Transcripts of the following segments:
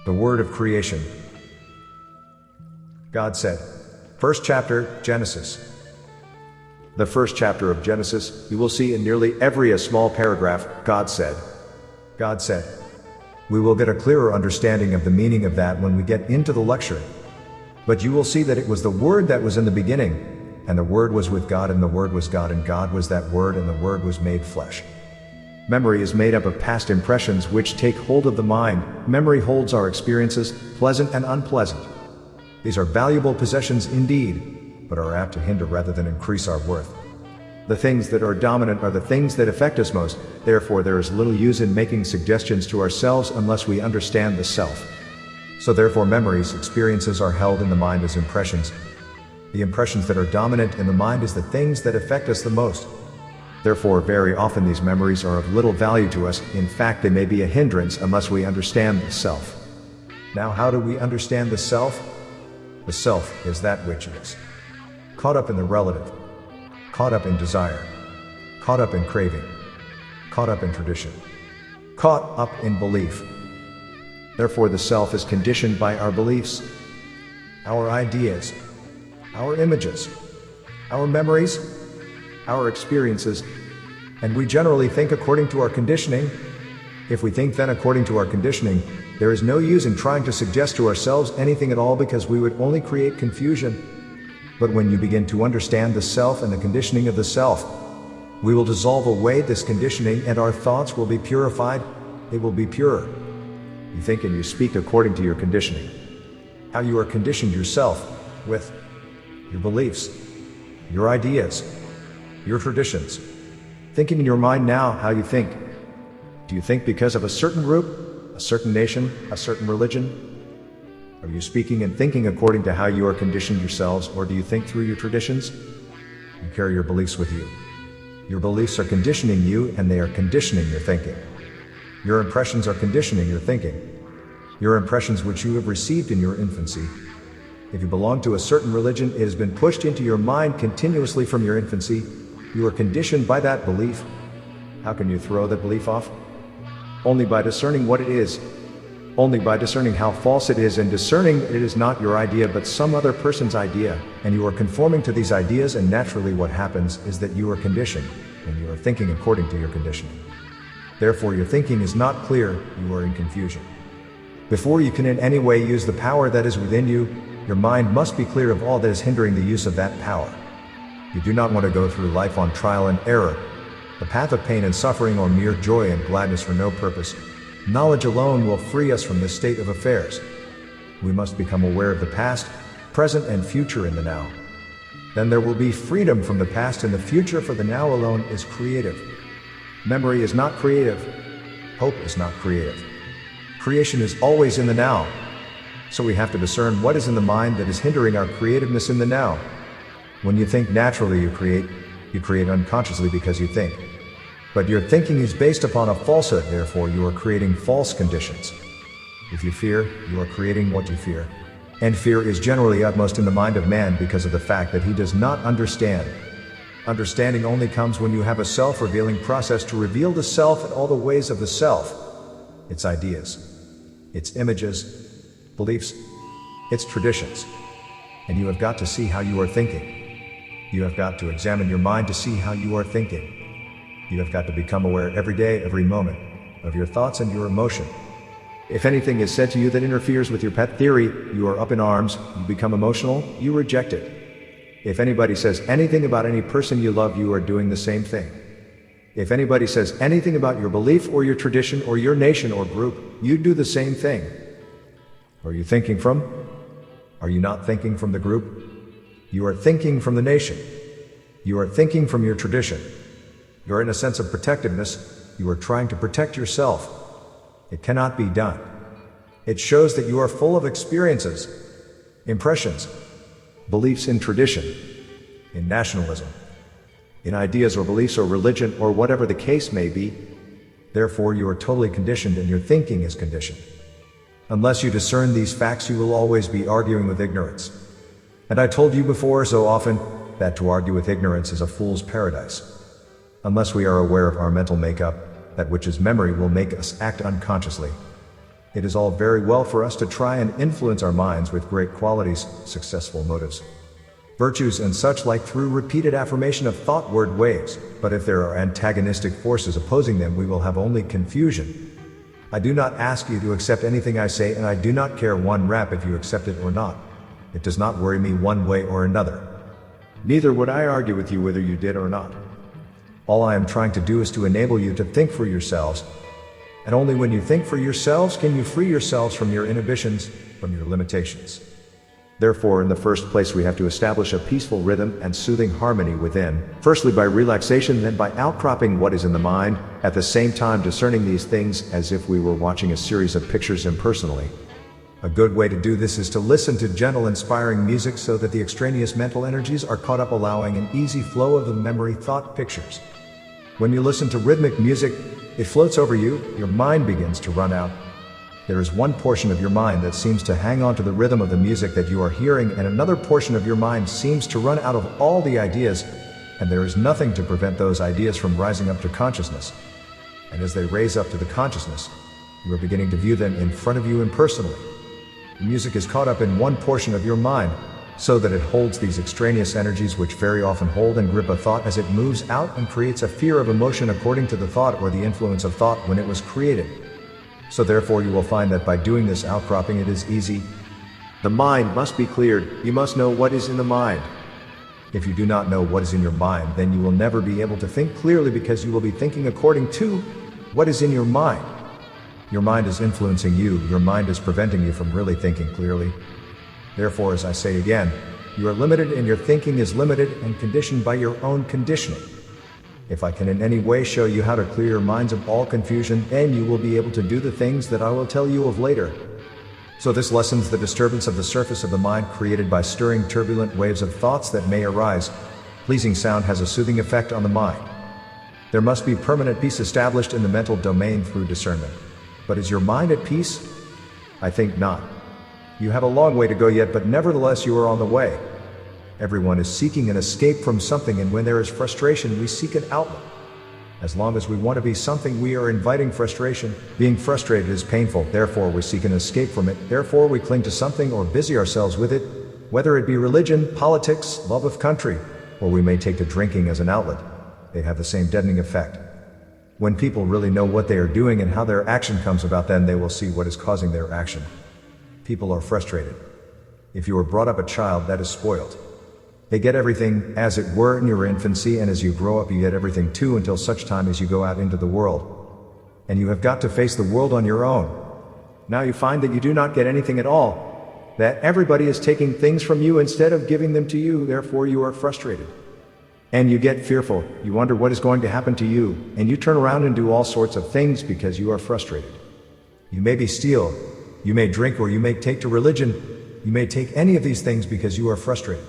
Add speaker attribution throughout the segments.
Speaker 1: The word of creation. God said. First chapter, Genesis. The first chapter of Genesis, you will see in nearly every small paragraph, God said. God said. We will get a clearer understanding of the meaning of that when we get into the lecture. But you will see that it was the Word that was in the beginning, and the Word was with God, and the Word was God, and God was that Word, and the Word was made flesh. Memory is made up of past impressions which take hold of the mind. Memory holds our experiences, pleasant and unpleasant. These are valuable possessions indeed, but are apt to hinder rather than increase our worth. The things that are dominant are the things that affect us most, therefore there is little use in making suggestions to ourselves unless we understand the self. So therefore memories, experiences are held in the mind as impressions. The impressions that are dominant in the mind is the things that affect us the most. Therefore very often these memories are of little value to us, in fact they may be a hindrance unless we understand the self. Now how do we understand the self? The self is that which is caught up in the relative, caught up in desire, caught up in craving, caught up in tradition, caught up in belief. Therefore the self is conditioned by our beliefs, our ideas, our images, our memories, our experiences, and we generally think according to our conditioning. If we think then according to our conditioning, there is no use in trying to suggest to ourselves anything at all, because we would only create confusion. But when you begin to understand the self and the conditioning of the self, we will dissolve away this conditioning and our thoughts will be purified. They will be pure. You think and you speak according to your conditioning. How you are conditioned yourself with your beliefs, your ideas, your traditions. Thinking in your mind now how you think. Do you think because of a certain group, a certain nation, a certain religion? Are you speaking and thinking according to how you are conditioned yourselves, or do you think through your traditions? You carry your beliefs with you. Your beliefs are conditioning you, and they are conditioning your thinking. Your impressions are conditioning your thinking. Your impressions which you have received in your infancy. If you belong to a certain religion, it has been pushed into your mind continuously from your infancy. You are conditioned by that belief. How can you throw that belief off? Only by discerning what it is. Only by discerning how false it is, and discerning it is not your idea but some other person's idea, and you are conforming to these ideas, and naturally what happens is that you are conditioned, and you are thinking according to your conditioning. Therefore your thinking is not clear, you are in confusion. Before you can in any way use the power that is within you, your mind must be clear of all that is hindering the use of that power. You do not want to go through life on trial and error, the path of pain and suffering, or mere joy and gladness for no purpose. Knowledge alone will free us from this state of affairs. We must become aware of the past, present and future in the now. Then there will be freedom from the past and the future, for the now alone is creative. Memory is not creative. Hope is not creative. Creation is always in the now. So we have to discern what is in the mind that is hindering our creativeness in the now. When you think naturally, you create unconsciously because you think. But your thinking is based upon a falsehood, therefore you are creating false conditions. If you fear, you are creating what you fear. And fear is generally utmost in the mind of man because of the fact that he does not understand. Understanding only comes when you have a self-revealing process to reveal the self and all the ways of the self, its ideas, its images, beliefs, its traditions. And you have got to see how you are thinking. You have got to examine your mind to see how you are thinking. You have got to become aware every day, every moment, of your thoughts and your emotion. If anything is said to you that interferes with your pet theory, you are up in arms, you become emotional, you reject it. If anybody says anything about any person you love, you are doing the same thing. If anybody says anything about your belief or your tradition or your nation or group, you do the same thing. Are you thinking from? Are you not thinking from the group? You are thinking from the nation. You are thinking from your tradition. You are in a sense of protectiveness. You are trying to protect yourself. It cannot be done. It shows that you are full of experiences, impressions, beliefs in tradition, in nationalism, in ideas or beliefs or religion or whatever the case may be. Therefore you are totally conditioned and your thinking is conditioned. Unless you discern these facts, you will always be arguing with ignorance. And I told you before so often that to argue with ignorance is a fool's paradise. Unless we are aware of our mental makeup, that which is memory will make us act unconsciously. It is all very well for us to try and influence our minds with great qualities, successful motives, virtues and such like through repeated affirmation of thought word waves, but if there are antagonistic forces opposing them we will have only confusion. I do not ask you to accept anything I say and I do not care one rap if you accept it or not. It does not worry me one way or another. Neither would I argue with you whether you did or not. All I am trying to do is to enable you to think for yourselves. And only when you think for yourselves can you free yourselves from your inhibitions, from your limitations. Therefore, in the first place we have to establish a peaceful rhythm and soothing harmony within, firstly by relaxation, then by outcropping what is in the mind, at the same time discerning these things as if we were watching a series of pictures impersonally. A good way to do this is to listen to gentle inspiring music so that the extraneous mental energies are caught up, allowing an easy flow of the memory thought pictures. When you listen to rhythmic music, it floats over you, your mind begins to run out. There is one portion of your mind that seems to hang on to the rhythm of the music that you are hearing, and another portion of your mind seems to run out of all the ideas, and there is nothing to prevent those ideas from rising up to consciousness. And as they raise up to the consciousness, you are beginning to view them in front of you impersonally. The music is caught up in one portion of your mind, so that it holds these extraneous energies which very often hold and grip a thought as it moves out and creates a fear of emotion according to the thought or the influence of thought when it was created. So therefore you will find that by doing this outcropping it is easy. The mind must be cleared, you must know what is in the mind. If you do not know what is in your mind, then you will never be able to think clearly because you will be thinking according to what is in your mind. Your mind is influencing you, your mind is preventing you from really thinking clearly. Therefore, as I say again, you are limited and your thinking is limited and conditioned by your own conditioning. If I can in any way show you how to clear your minds of all confusion, then you will be able to do the things that I will tell you of later. So this lessens the disturbance of the surface of the mind created by stirring turbulent waves of thoughts that may arise. Pleasing sound has a soothing effect on the mind. There must be permanent peace established in the mental domain through discernment. But is your mind at peace? I think not. You have a long way to go yet, but nevertheless you are on the way. Everyone is seeking an escape from something, and when there is frustration we seek an outlet. As long as we want to be something we are inviting frustration. Being frustrated is painful, therefore we seek an escape from it, therefore we cling to something or busy ourselves with it, whether it be religion, politics, love of country, or we may take to drinking as an outlet. They have the same deadening effect. When people really know what they are doing and how their action comes about, then they will see what is causing their action. People are frustrated. If you were brought up a child that is spoiled, they get everything, as it were, in your infancy, and as you grow up you get everything too, until such time as you go out into the world. And you have got to face the world on your own. Now you find that you do not get anything at all, that everybody is taking things from you instead of giving them to you, therefore you are frustrated. And you get fearful, you wonder what is going to happen to you, and you turn around and do all sorts of things because you are frustrated. You may steal, you may drink, or you may take to religion. You may take any of these things because you are frustrated.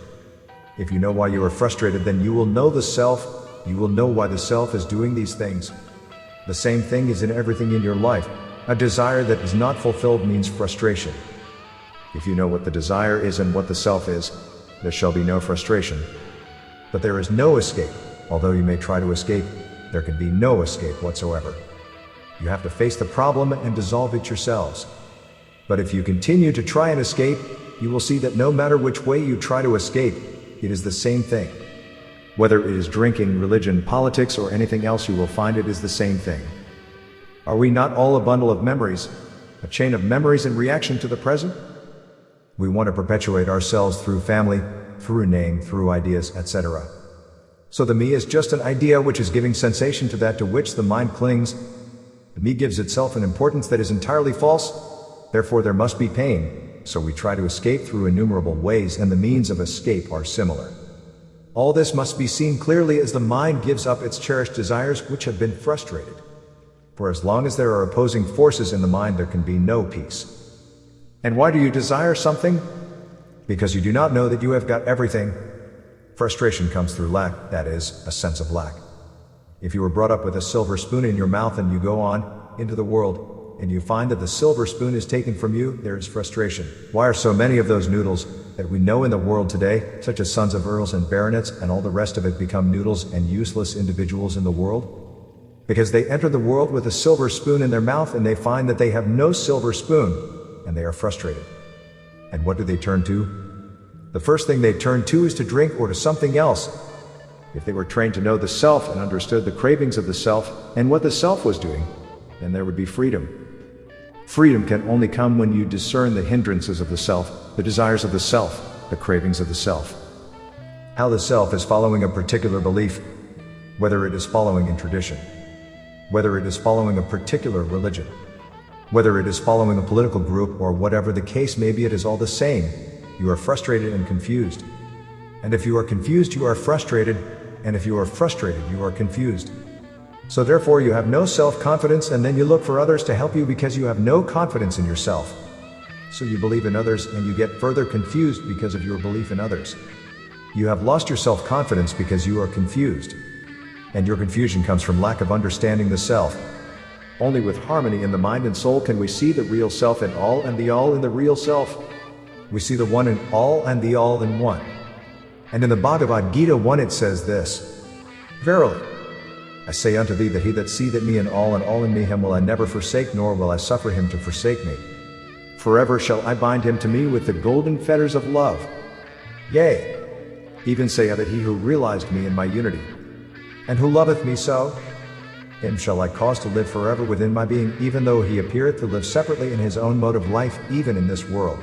Speaker 1: If you know why you are frustrated, then you will know the self, you will know why the self is doing these things. The same thing is in everything in your life. A desire that is not fulfilled means frustration. If you know what the desire is and what the self is, there shall be no frustration. But there is no escape. Although you may try to escape, there can be no escape whatsoever. You have to face the problem and dissolve it yourselves. But if you continue to try and escape, you will see that no matter which way you try to escape, it is the same thing. Whether it is drinking, religion, politics, or anything else, you will find it is the same thing. Are we not all a bundle of memories, a chain of memories in reaction to the present? We want to perpetuate ourselves through family, through a name, through ideas, etc. So the me is just an idea which is giving sensation to that to which the mind clings. The me gives itself an importance that is entirely false. Therefore there must be pain, so we try to escape through innumerable ways, and the means of escape are similar. All this must be seen clearly as the mind gives up its cherished desires which have been frustrated. For as long as there are opposing forces in the mind, there can be no peace. And why do you desire something? Because you do not know that you have got everything. Frustration comes through lack, that is, a sense of lack. If you were brought up with a silver spoon in your mouth and you go on into the world, and you find that the silver spoon is taken from you, there is frustration. Why are so many of those noodles that we know in the world today, such as sons of earls and baronets and all the rest of it, become noodles and useless individuals in the world? Because they enter the world with a silver spoon in their mouth and they find that they have no silver spoon, and they are frustrated. And what do they turn to? The first thing they turn to is to drink or to something else. If they were trained to know the self and understood the cravings of the self and what the self was doing, then there would be freedom. Freedom can only come when you discern the hindrances of the self, the desires of the self, the cravings of the self. How the self is following a particular belief, whether it is following in tradition, whether it is following a particular religion, whether it is following a political group or whatever the case may be, it is all the same. You are frustrated and confused. And if you are confused, you are frustrated, and if you are frustrated, you are confused. So therefore you have no self-confidence, and then you look for others to help you because you have no confidence in yourself. So you believe in others and you get further confused because of your belief in others. You have lost your self-confidence because you are confused. And your confusion comes from lack of understanding the self. Only with harmony in the mind and soul can we see the real self in all and the all in the real self. We see the one in all and the all in one. And in the Bhagavad Gita 1 it says this, "Verily, I say unto thee that he that seeth me in all and all in me, him will I never forsake, nor will I suffer him to forsake me. Forever shall I bind him to me with the golden fetters of love. Yea, even say I that he who realized me in my unity, and who loveth me so, him shall I cause to live forever within my being, even though he appeareth to live separately in his own mode of life, even in this world."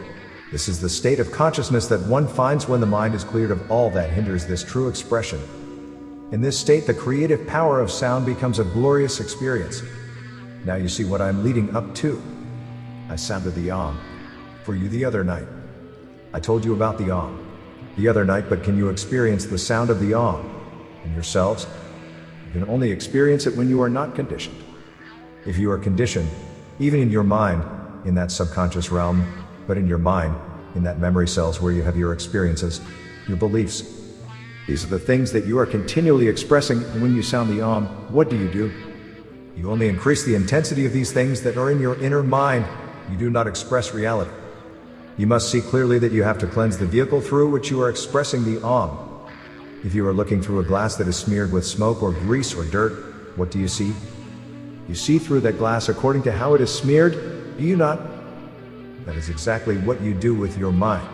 Speaker 1: This is the state of consciousness that one finds when the mind is cleared of all that hinders this true expression. In this state, the creative power of sound becomes a glorious experience. Now you see what I am leading up to. I sounded the Om for you the other night. I told you about the Om the other night, but can you experience the sound of the Om in yourselves? You can only experience it when you are not conditioned. If you are conditioned, even in your mind, in that subconscious realm, but in your mind, in that memory cells where you have your experiences, your beliefs, these are the things that you are continually expressing, and when you sound the Om, what do? You only increase the intensity of these things that are in your inner mind. You do not express reality. You must see clearly that you have to cleanse the vehicle through which you are expressing the Om. If you are looking through a glass that is smeared with smoke or grease or dirt, what do you see? You see through that glass according to how it is smeared, do you not? That is exactly what you do with your mind.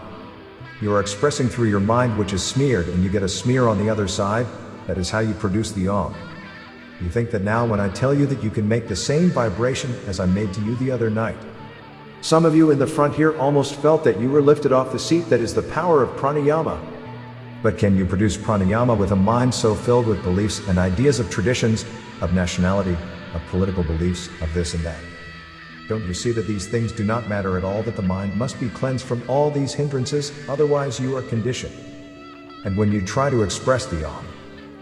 Speaker 1: You are expressing through your mind, which is smeared, and you get a smear on the other side. That is how you produce the Om. You think that now when I tell you that you can make the same vibration as I made to you the other night. Some of you in the front here almost felt that you were lifted off the seat. That is the power of pranayama. But can you produce pranayama with a mind so filled with beliefs and ideas of traditions, of nationality, of political beliefs, of this and that? Don't you see that these things do not matter at all, that the mind must be cleansed from all these hindrances, otherwise you are conditioned. And when you try to express the Om,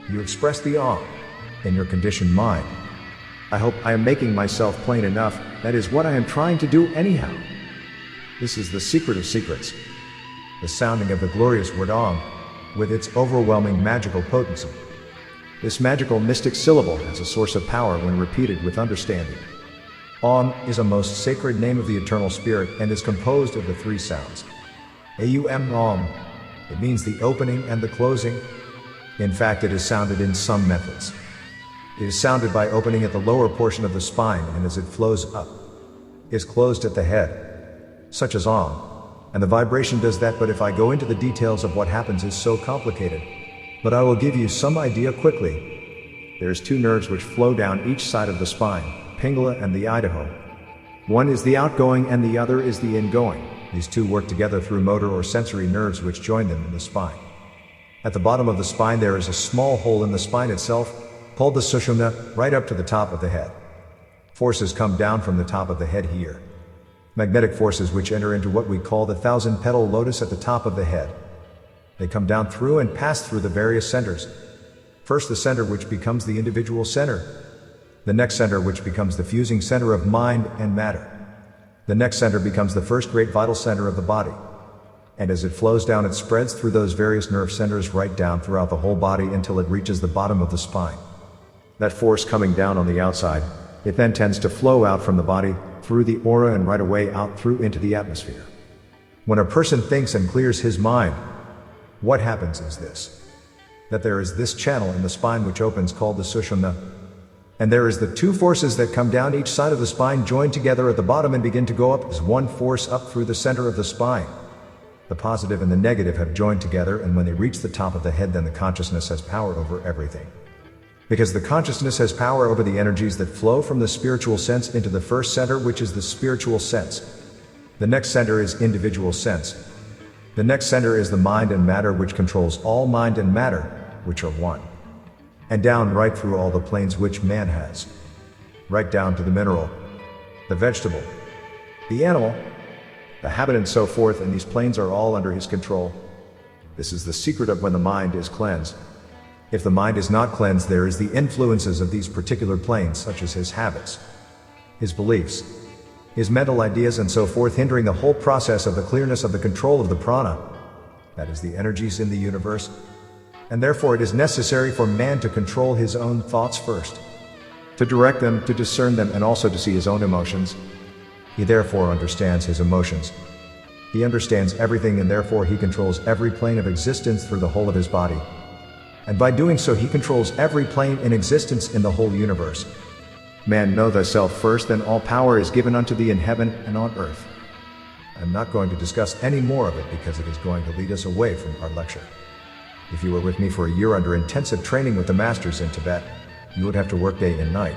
Speaker 1: you express the Om in your conditioned mind. I hope I am making myself plain enough. That is what I am trying to do anyhow. This is the secret of secrets. The sounding of the glorious word Om, with its overwhelming magical potency. This magical mystic syllable has a source of power when repeated with understanding. Om is a most sacred name of the Eternal Spirit and is composed of the three sounds. Aum Om. It means the opening and the closing. In fact, it is sounded in some methods. It is sounded by opening at the lower portion of the spine, and as it flows up, is closed at the head, such as Om. And the vibration does that, but if I go into the details of what happens is so complicated. But I will give you some idea quickly. There's two nerves which flow down each side of the spine, Pingala and the Idaho. One is the outgoing and the other is the ingoing. These two work together through motor or sensory nerves which join them in the spine. At the bottom of the spine there is a small hole in the spine itself, called the sushumna, right up to the top of the head. Forces come down from the top of the head here. Magnetic forces which enter into what we call the 1,000-petal lotus at the top of the head. They come down through and pass through the various centers. First the center which becomes the individual center. The next center which becomes the fusing center of mind and matter. The next center becomes the first great vital center of the body. And as it flows down it spreads through those various nerve centers right down throughout the whole body until it reaches the bottom of the spine. That force coming down on the outside, it then tends to flow out from the body, through the aura and right away out through into the atmosphere. When a person thinks and clears his mind, what happens is this. That there is this channel in the spine which opens called the sushumna. And there is the two forces that come down each side of the spine, join together at the bottom and begin to go up as one force up through the center of the spine. The positive and the negative have joined together, and when they reach the top of the head, then the consciousness has power over everything. Because the consciousness has power over the energies that flow from the spiritual sense into the first center, which is the spiritual sense. The next center is individual sense. The next center is the mind and matter, which controls all mind and matter, which are one. And down right through all the planes which man has. Right down to the mineral, the vegetable, the animal, the habit, and so forth, and these planes are all under his control. This is the secret of when the mind is cleansed. If the mind is not cleansed, there is the influences of these particular planes, such as his habits, his beliefs, his mental ideas, and so forth, hindering the whole process of the clearness of the control of the prana, that is the energies in the universe. And therefore it is necessary for man to control his own thoughts first, to direct them, to discern them, and also to see his own emotions. He therefore understands his emotions. He understands everything, and therefore he controls every plane of existence through the whole of his body. And by doing so he controls every plane in existence in the whole universe. Man, know thyself first, then all power is given unto thee in heaven and on earth. I am not going to discuss any more of it because it is going to lead us away from our lecture. If you were with me for a year under intensive training with the masters in Tibet, you would have to work day and night.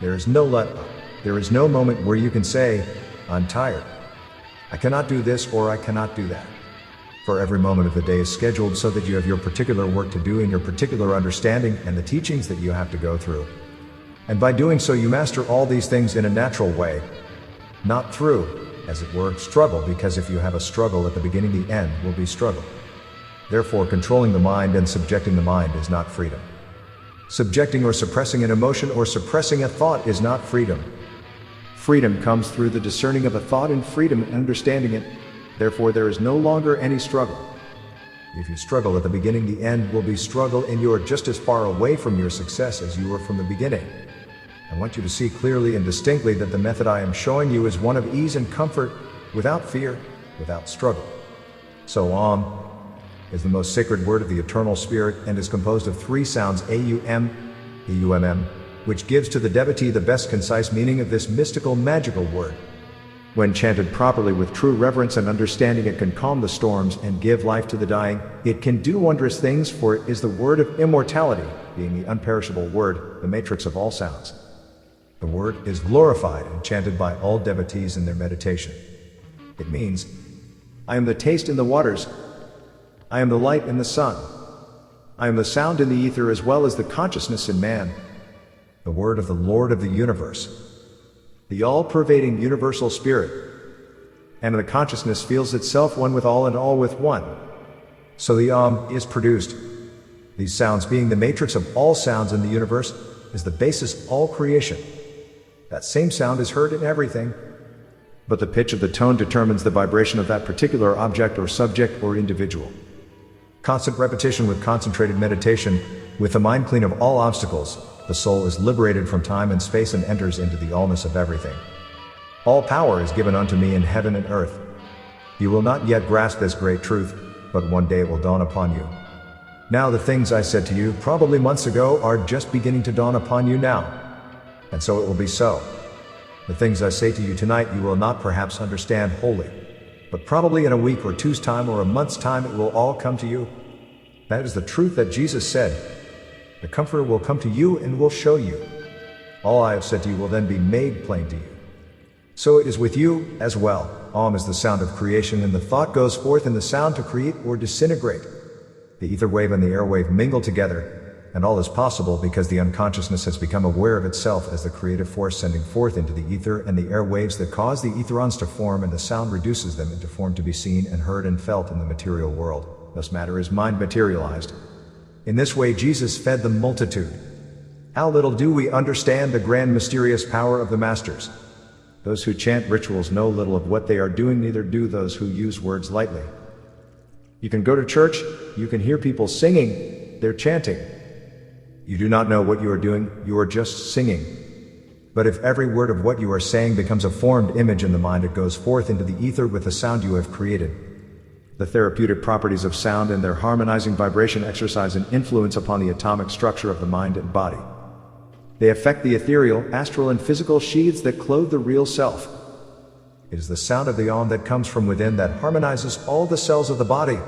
Speaker 1: There is no let up. There is no moment where you can say, I'm tired. I cannot do this or I cannot do that. For every moment of the day is scheduled so that you have your particular work to do in your particular understanding and the teachings that you have to go through. And by doing so you master all these things in a natural way, not through, as it were, struggle, because if you have a struggle at the beginning, the end will be struggle. Therefore, controlling the mind and subjecting the mind is not freedom. Subjecting or suppressing an emotion or suppressing a thought is not freedom. Freedom comes through the discerning of a thought and freedom in understanding it. Therefore, there is no longer any struggle. If you struggle at the beginning, the end will be struggle, and you are just as far away from your success as you were from the beginning. I want you to see clearly and distinctly that the method I am showing you is one of ease and comfort, without fear, without struggle. So Om is the most sacred word of the eternal spirit and is composed of three sounds, AUM, EUMM, which gives to the devotee the best concise meaning of this mystical, magical word. When chanted properly with true reverence and understanding, it can calm the storms and give life to the dying. It can do wondrous things, for it is the word of immortality, being the unperishable word, the matrix of all sounds. The word is glorified and chanted by all devotees in their meditation. It means, I am the taste in the waters, I am the light in the sun, I am the sound in the ether as well as the consciousness in man. The word of the Lord of the universe, the all-pervading universal spirit, and the consciousness feels itself one with all and all with one. So the Om is produced. These sounds, being the matrix of all sounds in the universe, is the basis of all creation. That same sound is heard in everything, but the pitch of the tone determines the vibration of that particular object or subject or individual. Constant repetition with concentrated meditation, with the mind clean of all obstacles, the soul is liberated from time and space and enters into the allness of everything. All power is given unto me in heaven and earth. You will not yet grasp this great truth, but one day it will dawn upon you. Now the things I said to you probably months ago are just beginning to dawn upon you now. And so it will be so. The things I say to you tonight you will not perhaps understand wholly, but probably in a week or two's time or a month's time it will all come to you. That is the truth that Jesus said. The Comforter will come to you and will show you. All I have said to you will then be made plain to you. So it is with you as well. Om is the sound of creation, and the thought goes forth in the sound to create or disintegrate. The ether wave and the air wave mingle together, and all is possible because the unconsciousness has become aware of itself as the creative force sending forth into the ether and the air waves that cause the etherons to form, and the sound reduces them into form to be seen and heard and felt in the material world. Thus matter is mind materialized. In this way Jesus fed the multitude. How little do we understand the grand mysterious power of the masters. Those who chant rituals know little of what they are doing, neither do those who use words lightly. You can go to church, you can hear people singing, they're chanting. You do not know what you are doing, you are just singing. But if every word of what you are saying becomes a formed image in the mind, it goes forth into the ether with the sound you have created. The therapeutic properties of sound and their harmonizing vibration exercise an influence upon the atomic structure of the mind and body. They affect the ethereal, astral and physical sheaths that clothe the real self. It is the sound of the Om that comes from within that harmonizes all the cells of the body.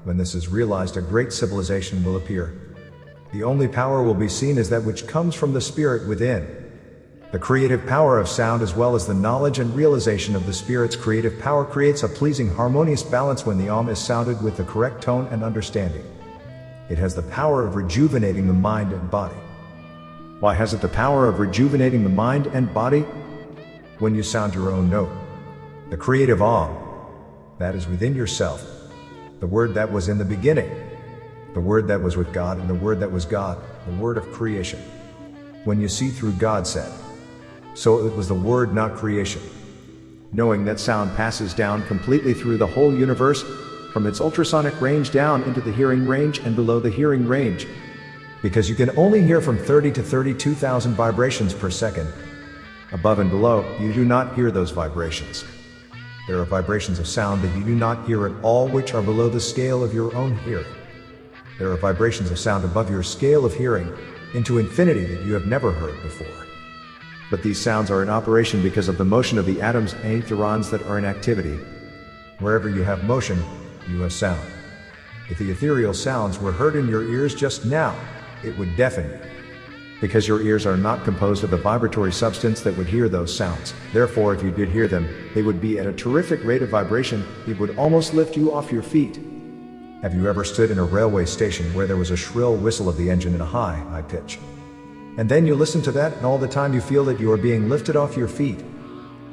Speaker 1: When this is realized, a great civilization will appear. The only power will be seen as that which comes from the spirit within. The creative power of sound, as well as the knowledge and realization of the spirit's creative power, creates a pleasing harmonious balance when the Om is sounded with the correct tone and understanding. It has the power of rejuvenating the mind and body. Why has it the power of rejuvenating the mind and body? When you sound your own note, the creative Om, that is within yourself, the word that was in the beginning, the word that was with God, and the word that was God, the word of creation. When you see through, God said. So it was the word, not creation. Knowing that sound passes down completely through the whole universe, from its ultrasonic range down into the hearing range and below the hearing range. Because you can only hear from 30 to 32,000 vibrations per second. Above and below, you do not hear those vibrations. There are vibrations of sound that you do not hear at all, which are below the scale of your own hearing. There are vibrations of sound above your scale of hearing, into infinity, that you have never heard before. But these sounds are in operation because of the motion of the atoms and etherons that are in activity. Wherever you have motion, you have sound. If the ethereal sounds were heard in your ears just now, it would deafen you. Because your ears are not composed of the vibratory substance that would hear those sounds. Therefore, if you did hear them, they would be at a terrific rate of vibration. It would almost lift you off your feet. Have you ever stood in a railway station where there was a shrill whistle of the engine in a high pitch? And then you listen to that, and all the time you feel that you are being lifted off your feet.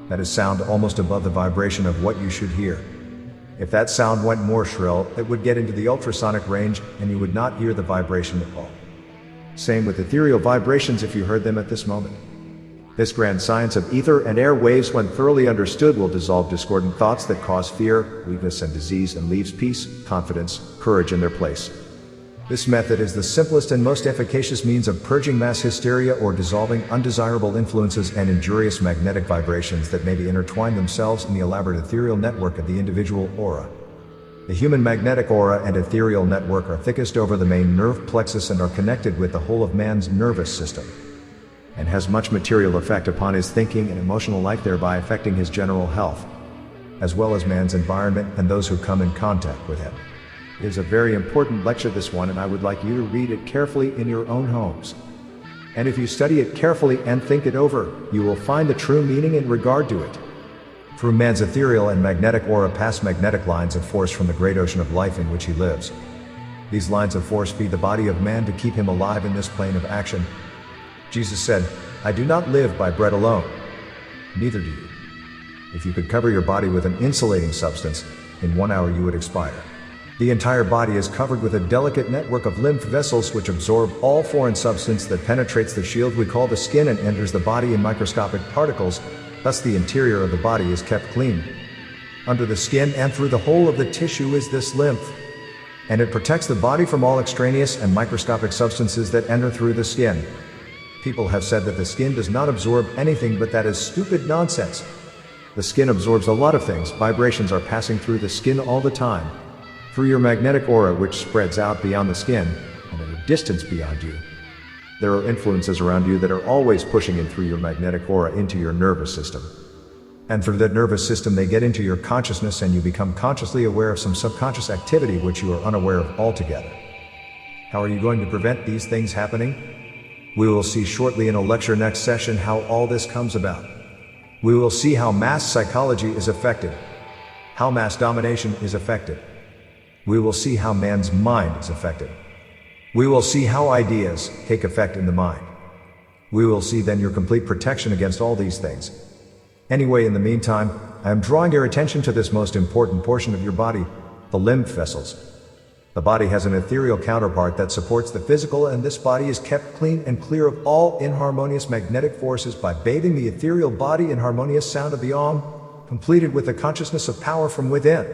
Speaker 1: That is sound almost above the vibration of what you should hear. If that sound went more shrill, it would get into the ultrasonic range, and you would not hear the vibration at all. Same with ethereal vibrations if you heard them at this moment. This grand science of ether and air waves, when thoroughly understood, will dissolve discordant thoughts that cause fear, weakness and disease, and leaves peace, confidence, courage in their place. This method is the simplest and most efficacious means of purging mass hysteria or dissolving undesirable influences and injurious magnetic vibrations that may be intertwined themselves in the elaborate ethereal network of the individual aura. The human magnetic aura and ethereal network are thickest over the main nerve plexus and are connected with the whole of man's nervous system, and has much material effect upon his thinking and emotional life, thereby affecting his general health, as well as man's environment and those who come in contact with him. It is a very important lecture, this one, and I would like you to read it carefully in your own homes. And if you study it carefully and think it over, you will find the true meaning in regard to it. Through man's ethereal and magnetic aura pass magnetic lines of force from the great ocean of life in which he lives. These lines of force feed the body of man to keep him alive in this plane of action. Jesus said, "I do not live by bread alone." Neither do you. If you could cover your body with an insulating substance, in 1 hour you would expire. The entire body is covered with a delicate network of lymph vessels which absorb all foreign substance that penetrates the shield we call the skin and enters the body in microscopic particles. Thus the interior of the body is kept clean. Under the skin and through the whole of the tissue is this lymph, and it protects the body from all extraneous and microscopic substances that enter through the skin. People have said that the skin does not absorb anything, but that is stupid nonsense. The skin absorbs a lot of things. Vibrations are passing through the skin all the time, through your magnetic aura, which spreads out beyond the skin and at a distance beyond you. There are influences around you that are always pushing in through your magnetic aura into your nervous system. And through that nervous system they get into your consciousness, and you become consciously aware of some subconscious activity which you are unaware of altogether. How are you going to prevent these things happening? We will see shortly in a lecture next session how all this comes about. We will see how mass psychology is affected, how mass domination is affected. We will see how man's mind is affected. We will see how ideas take effect in the mind. We will see then your complete protection against all these things. Anyway, in the meantime, I am drawing your attention to this most important portion of your body, the lymph vessels. The body has an ethereal counterpart that supports the physical, and this body is kept clean and clear of all inharmonious magnetic forces by bathing the ethereal body in harmonious sound of the Om, completed with the consciousness of power from within.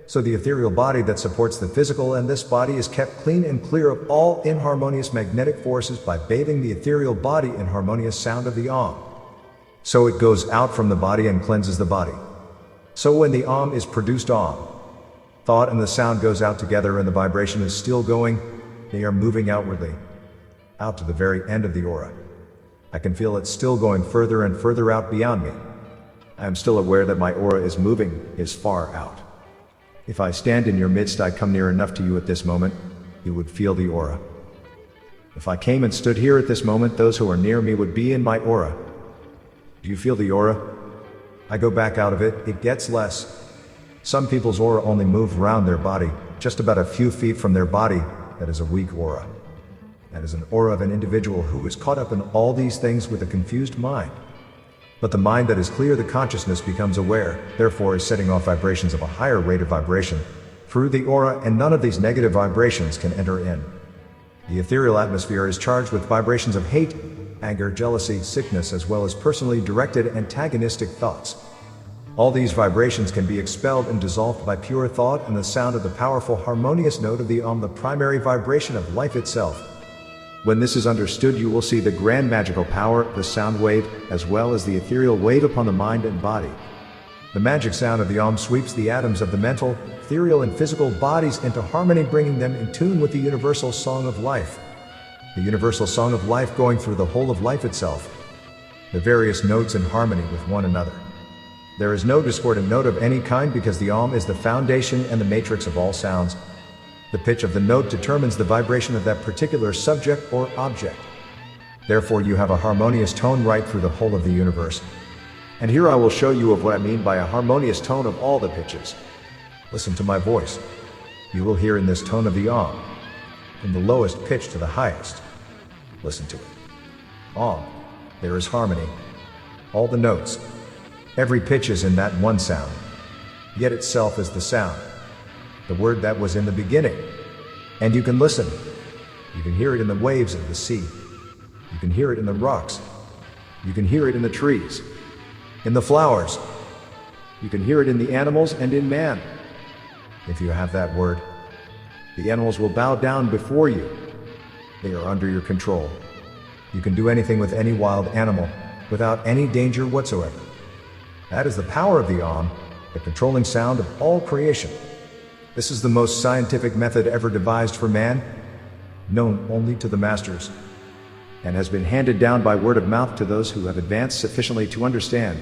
Speaker 1: So the ethereal body that supports the physical and this body is kept clean and clear of all inharmonious magnetic forces by bathing the ethereal body in harmonious sound of the Om. So it goes out from the body and cleanses the body. So when the Om is produced, Om, thought and the sound goes out together, and the vibration is still going. They are moving outwardly, out to the very end of the aura. I can feel it still going further and further out beyond me. I am still aware that my aura is moving, is far out. If I stand in your midst, I come near enough to you at this moment, you would feel the aura. If I came and stood here at this moment, those who are near me would be in my aura. Do you feel the aura? I go back out of it, it gets less. Some people's aura only move around their body, just about a few feet from their body. That is a weak aura. That is an aura of an individual who is caught up in all these things with a confused mind. But the mind that is clear, the consciousness, becomes aware, therefore is setting off vibrations of a higher rate of vibration through the aura, and none of these negative vibrations can enter in. The ethereal atmosphere is charged with vibrations of hate, anger, jealousy, sickness, as well as personally directed antagonistic thoughts. All these vibrations can be expelled and dissolved by pure thought and the sound of the powerful harmonious note of the Om, the primary vibration of life itself. When this is understood, you will see the grand magical power, the sound wave, as well as the ethereal wave upon the mind and body. The magic sound of the Om sweeps the atoms of the mental, ethereal and physical bodies into harmony, bringing them in tune with the universal song of life. The universal song of life going through the whole of life itself. The various notes in harmony with one another. There is no discordant note of any kind because the Om is the foundation and the matrix of all sounds. The pitch of the note determines the vibration of that particular subject or object. Therefore you have a harmonious tone right through the whole of the universe. And here I will show you of what I mean by a harmonious tone of all the pitches. Listen to my voice. You will hear in this tone of the Om, from the lowest pitch to the highest. Listen to it. Om. There is harmony. All the notes. Every pitch is in that one sound. Yet itself is the sound. The word that was in the beginning. And you can listen. You can hear it in the waves of the sea. You can hear it in the rocks. You can hear it in the trees. In the flowers. You can hear it in the animals and in man. If you have that word, the animals will bow down before you. They are under your control. You can do anything with any wild animal, without any danger whatsoever. That is the power of the Om, the controlling sound of all creation. This is the most scientific method ever devised for man, known only to the masters, and has been handed down by word of mouth to those who have advanced sufficiently to understand.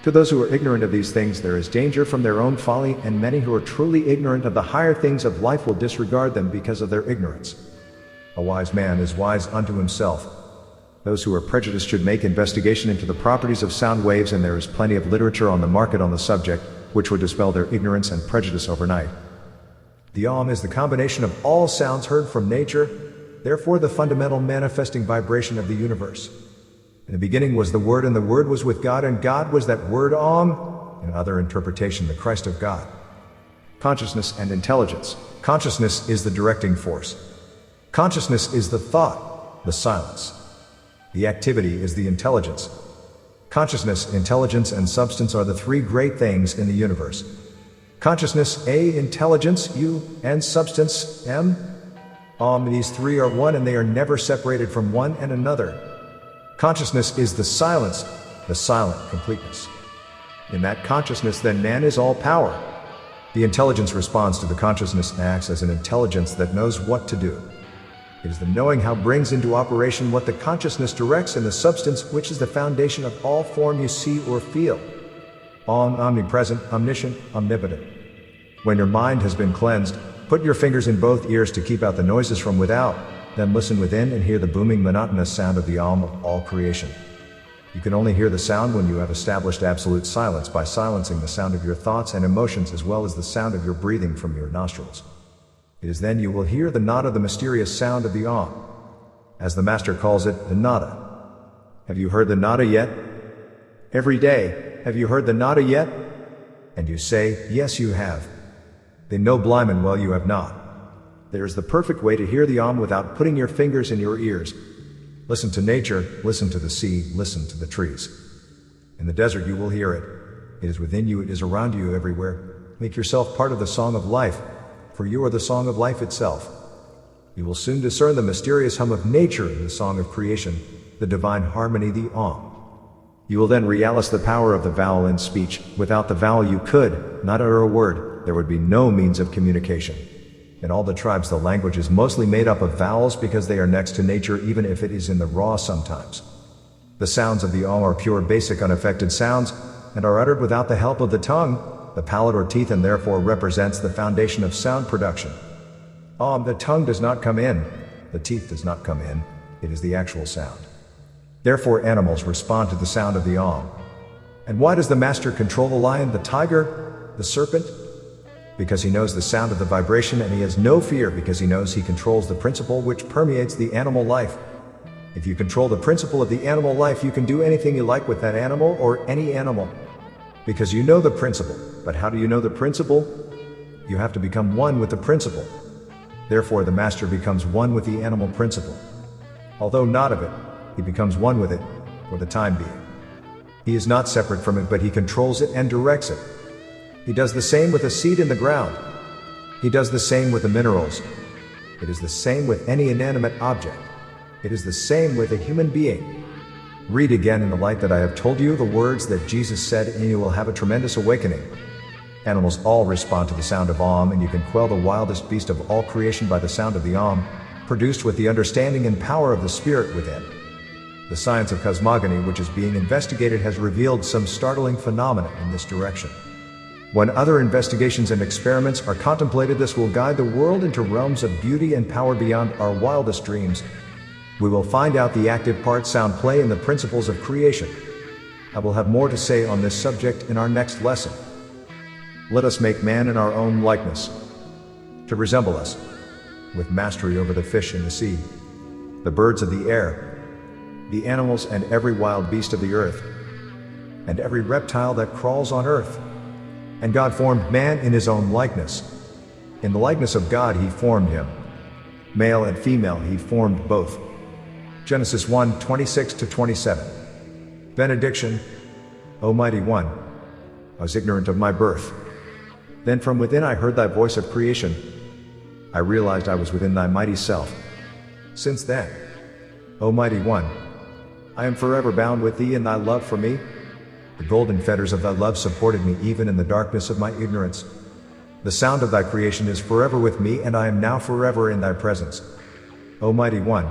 Speaker 1: To those who are ignorant of these things, there is danger from their own folly, and many who are truly ignorant of the higher things of life will disregard them because of their ignorance. A wise man is wise unto himself. Those who are prejudiced should make investigation into the properties of sound waves, and there is plenty of literature on the market on the subject, which would dispel their ignorance and prejudice overnight. The Om is the combination of all sounds heard from nature, therefore the fundamental manifesting vibration of the universe. In the beginning was the Word, and the Word was with God, and God was that Word Om. In other interpretation, the Christ of God. Consciousness and intelligence. Consciousness is the directing force. Consciousness is the thought, the silence. The activity is the intelligence. Consciousness, intelligence, and substance are the three great things in the universe. Consciousness, A, intelligence, U, and substance, M. Om, these three are one, and they are never separated from one and another. Consciousness is the silence, the silent completeness. In that consciousness, then, man is all power. The intelligence responds to the consciousness and acts as an intelligence that knows what to do. It is the knowing how brings into operation what the consciousness directs, and the substance, which is the foundation of all form you see or feel. Om, omnipresent, omniscient, omnipotent. When your mind has been cleansed, put your fingers in both ears to keep out the noises from without, then listen within and hear the booming monotonous sound of the Om of all creation. You can only hear the sound when you have established absolute silence by silencing the sound of your thoughts and emotions, as well as the sound of your breathing from your nostrils. It is then you will hear the nada, the mysterious sound of the Om. As the master calls it, the nada. Have you heard the nada yet? Every day, have you heard the nada yet? And you say, yes you have. Then no blimen, well you have not. There is the perfect way to hear the Om without putting your fingers in your ears. Listen to nature, listen to the sea, listen to the trees. In the desert you will hear it. It is within you, it is around you, everywhere. Make yourself part of the song of life, for you are the song of life itself. You will soon discern the mysterious hum of nature in the song of creation, the divine harmony, the Om. You will then realize the power of the vowel in speech. Without the vowel you could not utter a word. There would be no means of communication. In all the tribes the language is mostly made up of vowels because they are next to nature, even if it is in the raw sometimes. The sounds of the Om are pure basic unaffected sounds, and are uttered without the help of the tongue, the palate or teeth, and therefore represents the foundation of sound production. Om, the tongue does not come in, the teeth does not come in, it is the actual sound. Therefore animals respond to the sound of the Om. And why does the master control the lion, the tiger, the serpent? Because he knows the sound of the vibration, and he has no fear because he knows he controls the principle which permeates the animal life. If you control the principle of the animal life, you can do anything you like with that animal or any animal. Because you know the principle. But how do you know the principle? You have to become one with the principle. Therefore the master becomes one with the animal principle. Although not of it, he becomes one with it, for the time being. He is not separate from it, but he controls it and directs it. He does the same with a seed in the ground. He does the same with the minerals. It is the same with any inanimate object. It is the same with a human being. Read again in the light that I have told you the words that Jesus said, and you will have a tremendous awakening. Animals all respond to the sound of Om, and you can quell the wildest beast of all creation by the sound of the Om, produced with the understanding and power of the spirit within. The science of cosmogony, which is being investigated, has revealed some startling phenomena in this direction. When other investigations and experiments are contemplated, this will guide the world into realms of beauty and power beyond our wildest dreams. We will find out the active part sound play in the principles of creation. I will have more to say on this subject in our next lesson. Let us make man in our own likeness, to resemble us, with mastery over the fish in the sea, the birds of the air, the animals and every wild beast of the earth, and every reptile that crawls on earth. And God formed man in his own likeness. In the likeness of God he formed him. Male and female he formed both. Genesis 1:26-27. Benediction. O Mighty One, I was ignorant of my birth. Then from within I heard thy voice of creation. I realized I was within thy mighty self. Since then, O Mighty One, I am forever bound with thee in thy love for me. The golden fetters of thy love supported me even in the darkness of my ignorance. The sound of thy creation is forever with me, and I am now forever in thy presence. O Mighty One,